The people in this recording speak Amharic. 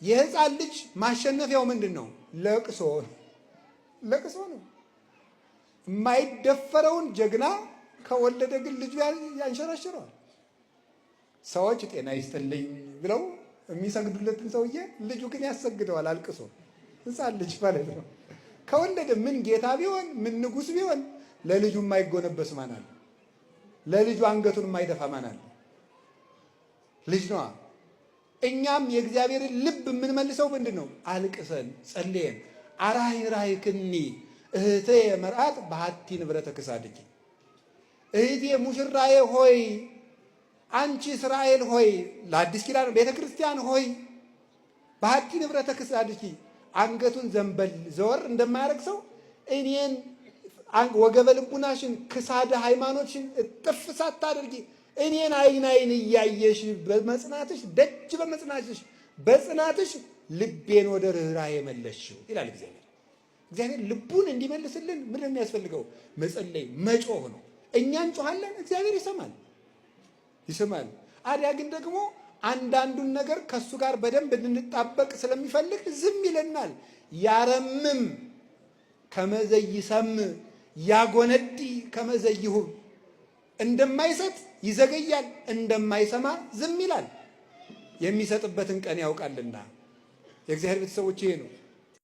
የሕፃን ልጅ ማሸነፊያው ምንድነው? ለቅሶ ነው። ለቅሶ ነው። የማይደፈረውን ጀግና ከወለደ ግን ልጁ ያንሸራሽረዋል። ሰዎች ጤና ይስጥልኝ ብለው የሚሰግዱለትን ሰውዬ ልጁ ግን ያሰግደዋል አልቅሶ። ሕፃን ልጅ ማለት ነው። ከወለደ ምን ጌታ ቢሆን ምን ንጉሥ ቢሆን ለልጁ የማይጎነበስ ማን አለ? ለልጁ አንገቱን የማይደፋ ማን አለ? ልጅ ነዋ። እኛም የእግዚአብሔርን ልብ የምንመልሰው ምንድን ነው? አልቅሰን ጸልየን አራይ ራይ ክኒ እህቴ መርአት በሀቲ ንብረተ ክሳድኪ፣ እህቴ ሙሽራዬ ሆይ፣ አንቺ እስራኤል ሆይ፣ ለአዲስ ኪዳን ቤተ ክርስቲያን ሆይ፣ በሀቲ ንብረተ ክሳድኪ፣ አንገቱን ዘንበል ዘወር እንደማያደርግ ሰው እኔን ወገበ ልቡናሽን ክሳደ ሃይማኖትሽን እጥፍ ሳታደርጊ እኔን አይን አይን እያየሽ በመጽናትሽ ደጅ በመጽናትሽ በጽናትሽ ልቤን ወደ ርኅራኄ መለስሽው ይላል እግዚአብሔር። እግዚአብሔር ልቡን እንዲመልስልን ምን የሚያስፈልገው? መጸለይ መጮህ ነው። እኛ እንጮሃለን፣ እግዚአብሔር ይሰማል ይሰማል። አዲያ ግን ደግሞ አንዳንዱን ነገር ከሱ ጋር በደንብ እንድንጣበቅ ስለሚፈልግ ዝም ይለናል። ያረምም ከመዘይሰም ያጎነዲ ከመዘይሁብ፣ እንደማይሰጥ ይዘገያል፣ እንደማይሰማ ዝም ይላል። የሚሰጥበትን ቀን ያውቃልና። የእግዚአብሔር ቤተሰቦች ይሄ ነው።